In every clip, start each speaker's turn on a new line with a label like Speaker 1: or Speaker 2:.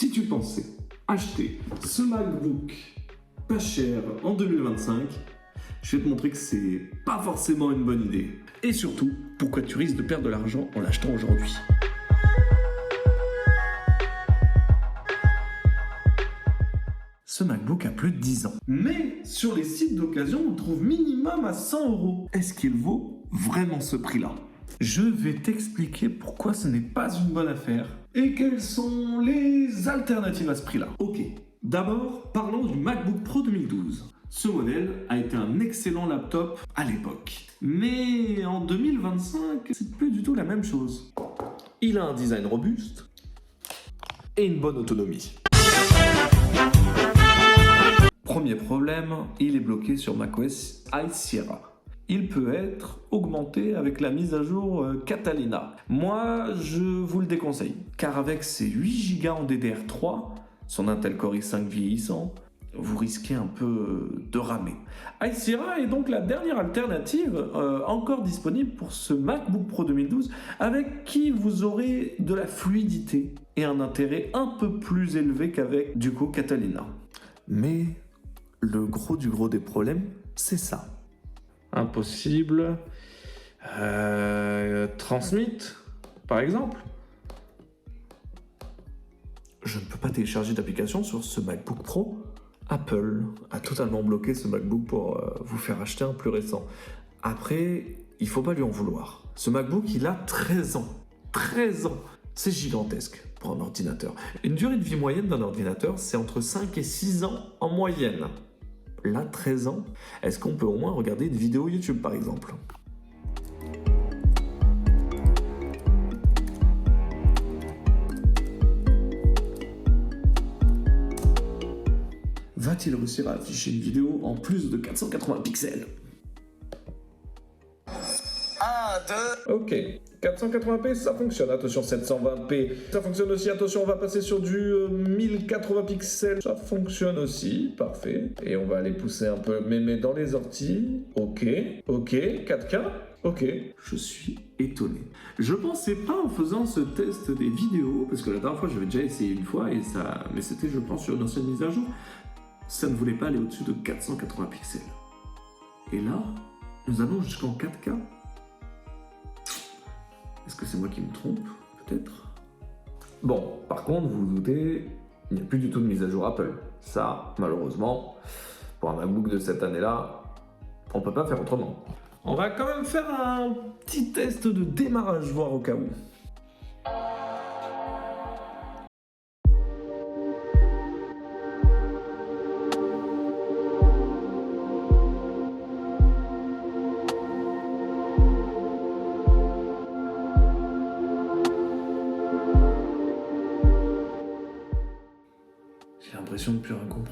Speaker 1: Si tu pensais acheter ce MacBook pas cher en 2025, je vais te montrer que c'est pas forcément une bonne idée. Et surtout, pourquoi tu risques de perdre de l'argent en l'achetant aujourd'hui. Ce MacBook a plus de 10 ans. Mais sur les sites d'occasion, on trouve minimum à 100 €. Est-ce qu'il vaut vraiment ce prix-là? Je vais t'expliquer pourquoi ce n'est pas une bonne affaire et quelles sont les alternatives à ce prix-là. Ok, d'abord, parlons du MacBook Pro 2012. Ce modèle a été un excellent laptop à l'époque. Mais en 2025, c'est plus du tout la même chose. Il a un design robuste et une bonne autonomie. Premier problème, il est bloqué sur macOS High Sierra. Il peut être augmenté avec la mise à jour Catalina. Moi, je vous le déconseille, car avec ses 8 Go en DDR3, son Intel Core i5 vieillissant, vous risquez un peu de ramer. High Sierra est donc la dernière alternative encore disponible pour ce MacBook Pro 2012, avec qui vous aurez de la fluidité et un intérêt un peu plus élevé qu'avec du coup Catalina. Mais le gros du gros des problèmes, c'est ça. Impossible. Transmit, par exemple. Je ne peux pas télécharger d'application sur ce MacBook Pro. Apple a totalement bloqué ce MacBook pour vous faire acheter un plus récent. Après, il ne faut pas lui en vouloir. Ce MacBook, il a 13 ans. 13 ans! C'est gigantesque pour un ordinateur. Une durée de vie moyenne d'un ordinateur, c'est entre 5 et 6 ans en moyenne. Là, 13 ans, est-ce qu'on peut au moins regarder une vidéo YouTube, par exemple? Va-t-il réussir à afficher une vidéo en plus de 480 pixels?
Speaker 2: 1, 2...
Speaker 1: Ok, 480p, ça fonctionne. Attention, 720p, ça fonctionne aussi. Attention, on va passer sur du 1080 pixels. Ça fonctionne aussi, parfait. Et on va aller pousser un peu mémé dans les orties. Ok, 4K. Ok, je suis étonné. Je pensais pas en faisant ce test des vidéos, parce que la dernière fois, j'avais déjà essayé une fois, mais c'était, je pense, sur une ancienne mise à jour. Ça ne voulait pas aller au-dessus de 480 pixels. Et là, nous allons jusqu'en 4K. Est-ce que c'est moi qui me trompe? Peut-être. Bon, par contre, vous vous doutez, il n'y a plus du tout de mise à jour Apple. Ça, malheureusement, pour un MacBook de cette année-là, on ne peut pas faire autrement. On va quand même faire un petit test de démarrage, voir au cas où. J'ai l'impression de plus rien comprendre.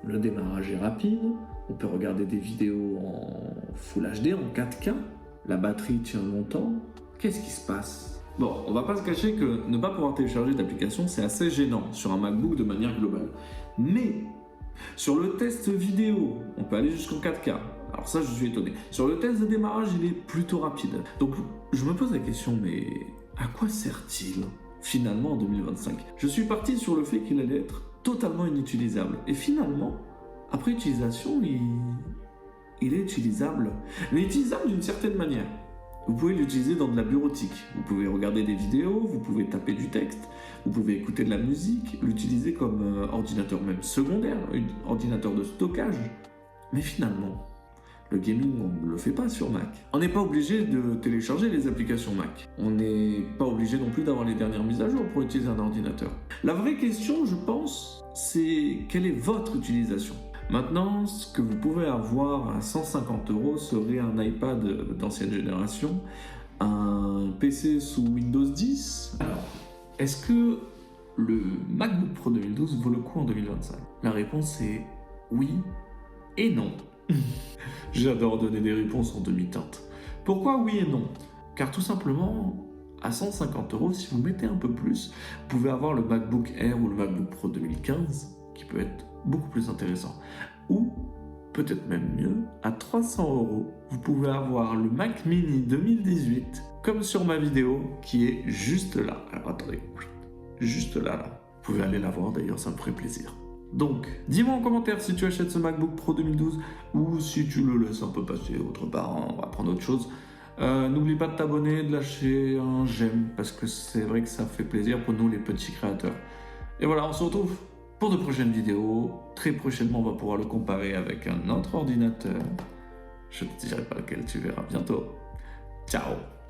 Speaker 1: Le démarrage est rapide, on peut regarder des vidéos en Full HD, en 4K, la batterie tient longtemps. Qu'est-ce qui se passe? Bon, on va pas se cacher que ne pas pouvoir télécharger d'application, c'est assez gênant sur un MacBook de manière globale. Mais, sur le test vidéo, on peut aller jusqu'en 4K. Alors ça, je suis étonné. Sur le test de démarrage, il est plutôt rapide. Donc, je me pose la question, mais à quoi sert-il finalement en 2025? Je suis parti sur le fait qu'il allait être totalement inutilisable. Et finalement, après utilisation, il est utilisable. Il est utilisable d'une certaine manière. Vous pouvez l'utiliser dans de la bureautique. Vous pouvez regarder des vidéos, vous pouvez taper du texte, vous pouvez écouter de la musique, l'utiliser comme ordinateur même secondaire, un ordinateur de stockage. Mais finalement, le gaming, on ne le fait pas sur Mac. On n'est pas obligé de télécharger les applications Mac. On n'est pas obligé non plus d'avoir les dernières mises à jour pour utiliser un ordinateur. La vraie question, je pense, c'est quelle est votre utilisation? Maintenant, ce que vous pouvez avoir à 150 € serait un iPad d'ancienne génération, un PC sous Windows 10. Alors, est-ce que le MacBook Pro 2012 vaut le coup en 2025? La réponse est oui et non. J'adore donner des réponses en demi-teinte. Pourquoi oui et non? Car tout simplement, à 150 €, si vous mettez un peu plus, vous pouvez avoir le MacBook Air ou le MacBook Pro 2015, qui peut être beaucoup plus intéressant. Ou, peut-être même mieux, à 300 €, vous pouvez avoir le Mac Mini 2018, comme sur ma vidéo, qui est juste là. Alors attendez, juste là. Vous pouvez aller la voir d'ailleurs, ça me ferait plaisir. Donc, dis-moi en commentaire si tu achètes ce MacBook Pro 2012 ou si tu le laisses un peu passer autre part, on va prendre autre chose. N'oublie pas de t'abonner, de lâcher un j'aime parce que c'est vrai que ça fait plaisir pour nous les petits créateurs. Et voilà, on se retrouve pour de prochaines vidéos. Très prochainement, on va pouvoir le comparer avec un autre ordinateur. Je ne te dirai pas lequel, tu verras bientôt. Ciao!